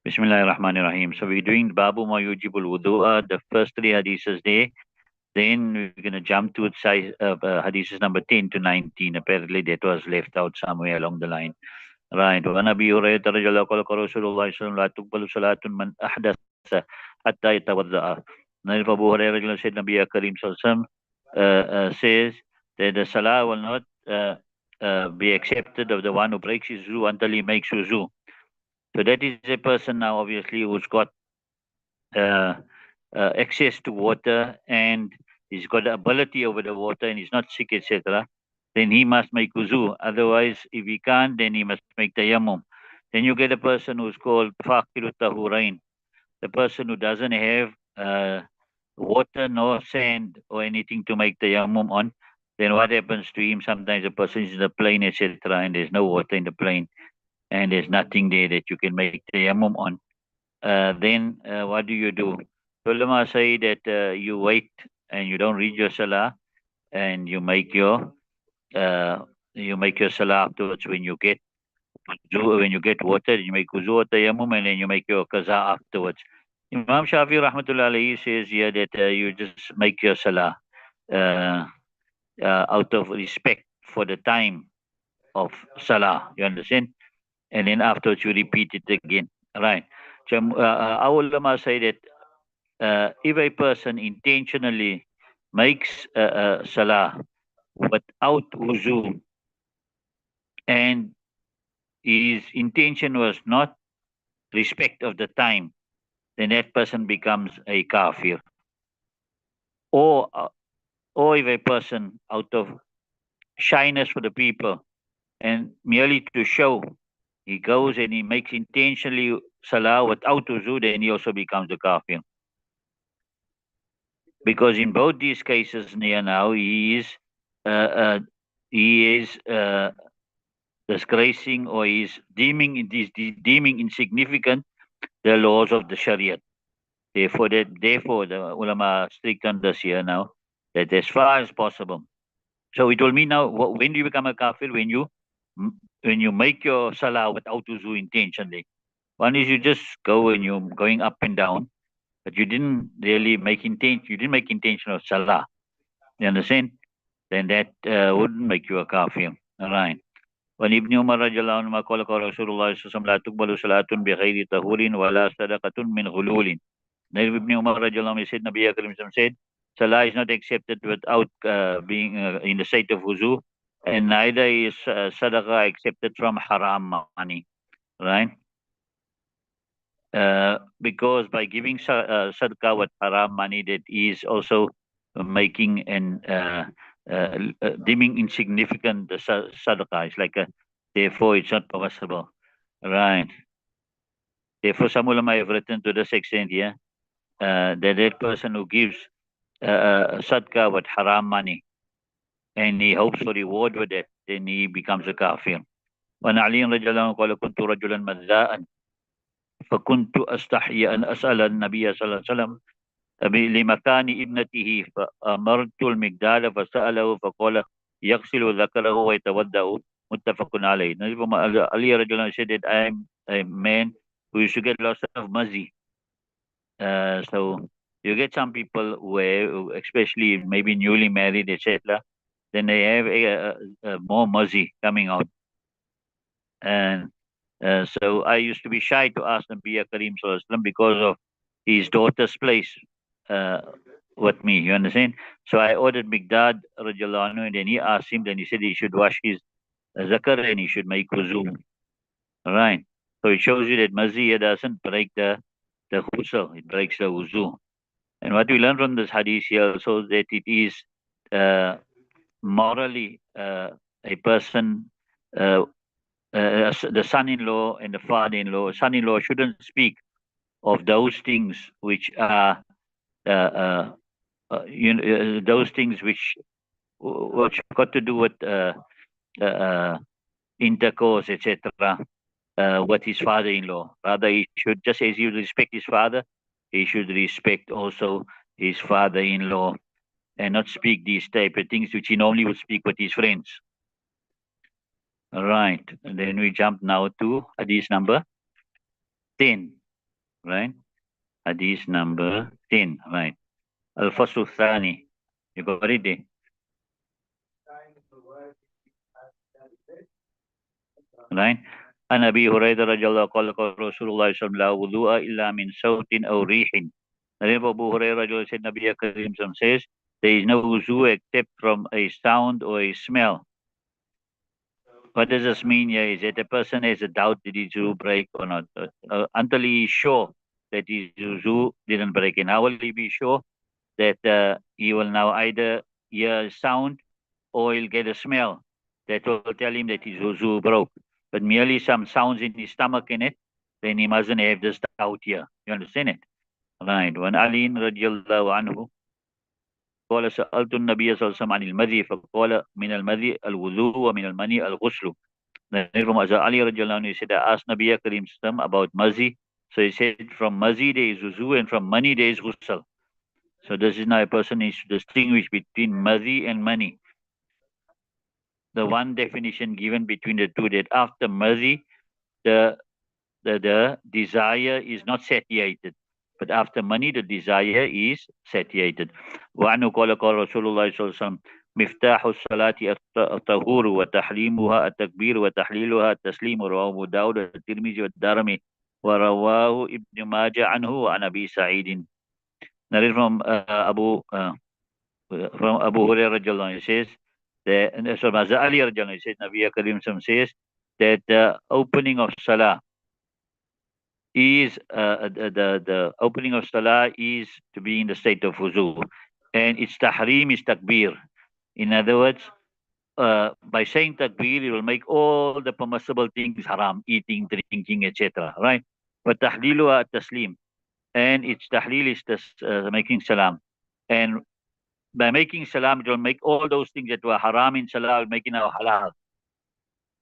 Bismillahirrahmanirrahim. So we're doing Babu Ma Yujibul Wudu'a, the first three hadiths there. Then we're going to jump to hadiths number 10 to 19. Apparently that was left out somewhere along the line. Right. وَنَبِي هُرَيْرَةَ رَضِيَ اللَّهُ عنه قال رسول الله صلى الله عليه وسلم لا تقبل صلاة من أحدث حتى يتوضأ. Then Abu Hurairah said, Nabi Karim Sallallahu says that the salah will not be accepted of the one who breaks his wuzu until he makes wuzu. So that is a person now, obviously, who's got uh, access to water and he's got the ability over the water and he's not sick, etc. Then he must make wuzu. Otherwise, if he can't, then he must make tayammum. Then you get a person who's called faqiru tahurain, the person who doesn't have water nor sand or anything to make tayammum on. Then what happens to him? Sometimes a person is in the plain, etc., and there's no water in the plain, and there's nothing there that you can make tayammum on. Then what do you do? Ulama say that you wait and you don't read your salah, and uh, you make your salah afterwards when you get water. You make wuzu or tayammum, and then you make your qaza afterwards. Imam Shafi rahmatullah alayhi says here that you just make your salah uh, out of respect for the time of salah. You understand? And then afterwards you repeat it again. Right. So our ulama say that if a person intentionally makes salah without wuzu and his intention was not respect of the time, then that person becomes a kafir. Or, uh, or if a person out of shyness for the people and merely to show, he goes and he makes intentionally salah without wuzu, then he also becomes a kafir. Because in both these cases near now, he is disgracing or is deeming insignificant the laws of the Sharia. Therefore, the ulama are strict on this here now, that as far as possible. So it will mean now, when do you become a kafir? When you make your salah without wuzu intentionally. One is you just go and you're going up and down, but you didn't really make intention. You didn't make intention of salah. You understand? Then that wouldn't make you a kafir. All right. وعن ابن عمر رضي الله عنهما قال قال رسول الله صلى الله عليه وسلم لا تقبل صلاة بغير طهور ولا صدقة من غلول. Then Ibn Umar رضي الله عنه said, Nabi Karim said, salah is not accepted without being in the state of wuzu, and neither is sadaqah accepted from haram money, right? Because by giving sadaqah with haram money, that is also making and deeming insignificant the sadaqah. It's like therefore it's not permissible, right? Therefore, some ulama have written to this extent here that person who gives sadaqah with haram money and he hopes for reward with it, then he becomes a kafir. وعن علي رضي الله عنه قال كنت رجلا مذاء فكنت أستحي أن أسأل النبي صلى الله عليه وسلم لمكان ابنته فأمرت المقداد فسأله فقال يغسل ذكره ويتودأ متفق عليه. Ali Rajulan said that I am a man who used to get lots of muzzy. So you get some people where, especially maybe newly married, etc., then they have more muzzy coming out. And so I used to be shy to ask Nabi Karim Sallallahu Alaihi Wasallam because of his daughter's place with me. You understand? So I ordered Migdad radiallahu anhu, and then he asked him, then he said he should wash his zakar and he should make wuzu. All right. So it shows you that mazi doesn't break the ghusl, it breaks the wuzu. And what we learn from this hadith here also that it is morally a person, the son-in-law and the father-in-law. Son-in-law shouldn't speak of those things which are those things which got to do with intercourse, etc., with his father-in-law. Rather, he should, just as he respect his father, he should respect also his father-in-law and not speak these type of things which he normally would speak with his friends. All right. And then we jump now to hadith number 10. right? Hadith number 10, right? Al-Fasl Thani. You got it there, right? عن أبي هريرة رضي الله قال رسول الله صلى الله عليه وسلم لا وضوء إلا من صوت أو ريح. Narrated Abu Hurairah said Nabi Karim says there is no wuzu except from a sound or a smell. What does this mean here is that a person has a doubt that his wuzu break or not. Until he is sure that his wuzu didn't break. And how will he be sure? That he will now either hear a sound or he'll get a smell that will tell him that his wuzu broke. But merely some sounds in his stomach in it, then he mustn't have this doubt here. You understand it? Right. When Ali radiallahu anhu قال سألت النبي صلى الله عليه وسلم عن المذي فقال من المذي الوضوء ومن المني الغسل. Then from Ali radiallahu anhu, he said, I asked Nabi Karim about mazi. So he said, from mazi there is wuzu and from mani there is ghusl. So this is now a person needs to distinguish between mazi and mani. The one definition given between the two, that after mazi, the desire is not satiated. But after mani, the desire is satiated. وعنه قال رسول الله صلى الله عليه وسلم مفتاح الصلاة الطهور وتحليمها التكبير وتحليلها التسليم. رواه أبو داود والترمذي والدارمي ورواه ابن ماجه عنه وعن أبي سعيد. Narrated from Abu Hurairah radiallahu anhu, says that, so Mazda Ali radiallahu anhu says, Nabi Karim says that the opening of Salah is the opening of Salah is to be in the state of wuzu, and its tahrim is takbir. In other words, by saying takbir, it will make all the permissible things haram, eating, drinking, etc. Right? But tahlilu taslim, and its tahlil is making salam, and by making salam, it will make all those things that were haram in salah, will make it now halal.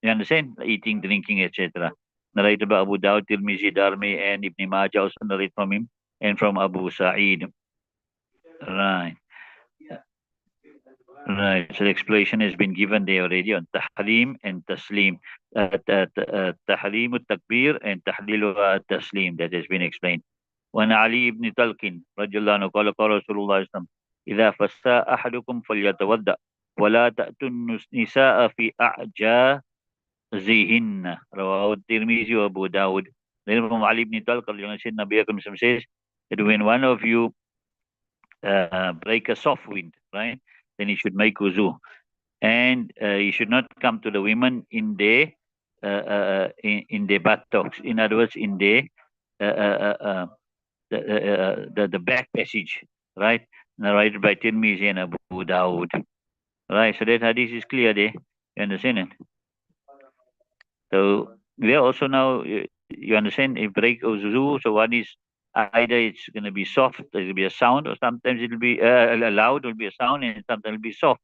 You understand? Eating, drinking, etc. Narrated by Abu Dawud, Tirmizi, Darmi, and Ibn Majah also narrate from him, and from Abu Sa'id. Right. Right. So the explanation has been given there already on tahlim and taslim. Tahlim takbir and tahlilu taslim. That has been explained. وعن علي بن طلق رضي الله عنه قال قال رسول الله صلى الله عليه وسلم إذا فسى أحدكم فليتوضأ ولا تأتوا النساء في أعجازهن. رواه الترمذي وأبو داود. Then from Ali ibn Talq, Nabi Akram says that when one of you break a soft wind, right, then he should make wuzu, and he should not come to the women in their in their buttocks. In other words, in their the back passage, right? Narrated by Tirmizi and Abu Dawud. Right, so that hadith is clear there. You understand it? So we are also now, you understand, if break of wuzu, so one is either it's going to be soft, it'll be a sound, or sometimes it'll be loud, it'll be a sound, and sometimes it'll be soft.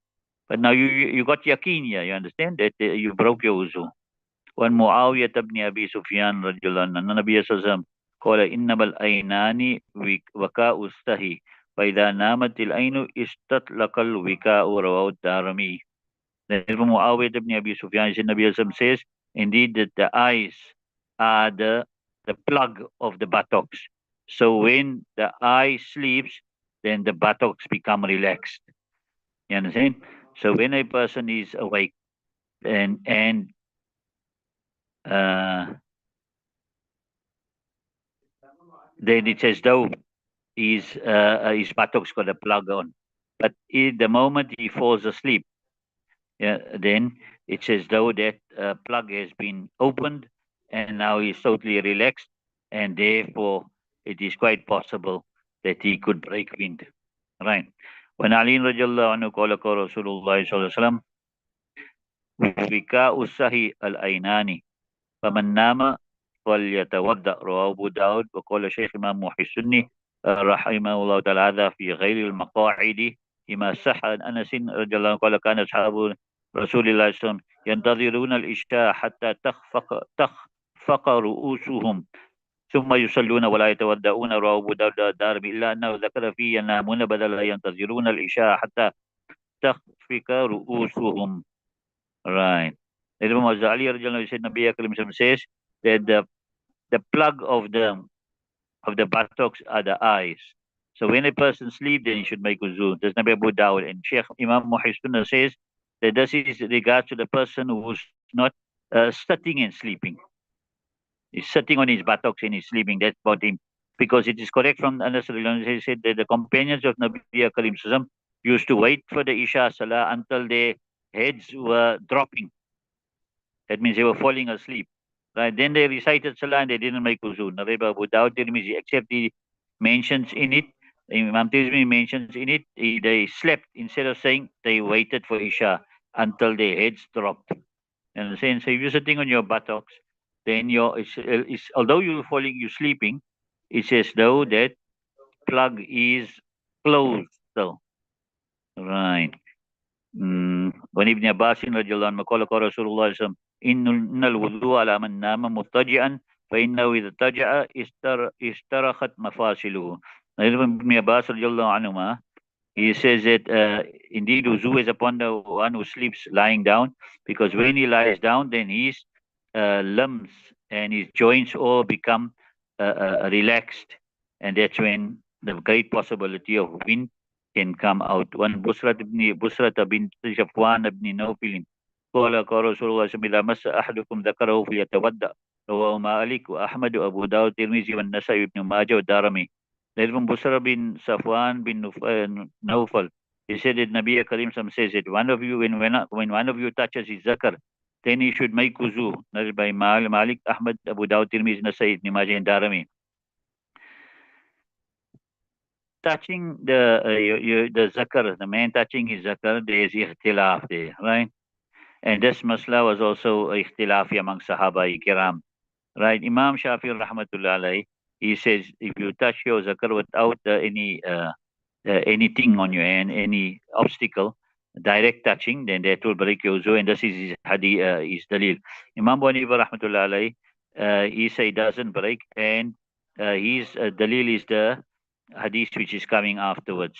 But now you got yaqeen here, you understand, that you broke your wuzu. One Muawiyah ibn Abi Sufyan radiallahu anhu, Nabi sallallahu alaihi wasallam قال إنما العينان وكاء السهي فإذا نامت العين استطلق الوكاء. رواه الدارمي. Then from Muawiyah ibn Abi Sufyan, Nabi says, indeed that the eyes are the plug of the buttocks. So when the eye sleeps, then the buttocks become relaxed. You understand? So when a person is awake and then it's as though his buttocks got a plug on. But the moment he falls asleep, then it's as though that plug has been opened and now he's totally relaxed, and therefore it is quite possible that he could break wind. Right. When Ali radiallahu anhu qala qala Rasulullah sallallahu alaihi wasallam wika usahi al-ainani faman nama فليتوضأ. رواه أبو داود. وقال شيخ الإمام محي السني رحمه الله تعالى هذا في غير المقاعد فيما صح عن أنس رضي الله عنه قال كان أصحاب رسول الله صلى الله عليه وسلم ينتظرون العشاء حتى تخفق رؤوسهم ثم يصلون ولا يتودعون. رواه أبو داود الدارمي إلا أنه ذكر فيه ينامون بدل ينتظرون العشاء حتى تخفق رؤوسهم. Right. Imam Ali said, Nabi Akram says that the plug of the of the buttocks are the eyes. So when a person sleeps, then he should make wuzu. There's Nabi Abu Dawud. And Sheikh Imam Muhaisuna says that this is regards to the person who's not sitting and sleeping. He's sitting on his buttocks and he's sleeping. That's about him. Because it is correct from Anas, he said that the companions of Nabi Karim Sallam used to wait for the Isha Salah until their heads were dropping. That means they were falling asleep. Right? Then they recited Salah and they didn't make wuzu. Nareba Abu Dawud Tirmizi, except he mentions in it, Imam Tirmizi mentions in it, they slept instead of saying they waited for Isha until their heads dropped. And saying, so if you're sitting on your buttocks, then it's although you're falling, you're sleeping, it's as though that plug is closed. So, right. وعن ابن عباس رضي الله عنه قال قال رسول الله صلى الله عليه وسلم إن الوضوء على من نام مضطجعا فإنه إذا اضطجع استرخت مفاصله. Ibn Abbas رضي الله عنهما, he says that indeed wuzu is upon the one who sleeps lying down, because when he lies down, then his limbs and his joints all become relaxed, and that's when the great possibility of wind can come out. One Busrat bin Shafwan ibn Nawfil قال قال رسول الله صلى الله عليه وسلم إذا مس أحدكم ذكره فليتودأ. رواه مالك وأحمد وأبو داود والترمذي والنسائي وابن ماجه والدارمي. There's from Busra bin Safwan bin Nawfal. He said that Nabi Karim says that one of you, when one of you touches his zakar, then he should make wuzu. That is by Malik, Ahmad, Abu Dawud, Tirmidhi, Nasai, Ibn Majah, and Darimi. Touching the zakar, the man touching his zakar, there is ikhtilaf there, right? And this masla was also ikhtilafi among Sahaba Kiram, right? Imam Shafi rahmatullah alayhi, he says if you touch your zakar without anything on your hand, any obstacle, direct touching, then that will break your wuzu, and this is his hadith, his dalil. Imam Abu Hanifa rahmatullah alayhi, he say doesn't break, and his dalil is the hadith which is coming afterwards.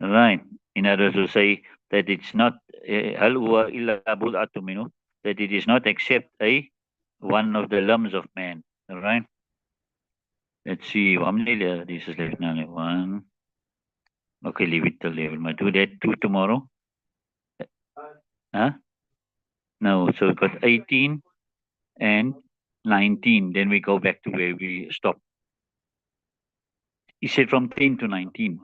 Right. In order to say that it's not hal huwa illa bul'atu minhu, that it is not except one of the limbs of man. All right. Let's see. How many this is left now? One. Okay, leave it till level. Might do that two tomorrow. Huh? No, so we got 18 and 19. Then we go back to where we stopped. He said from 10 to 19.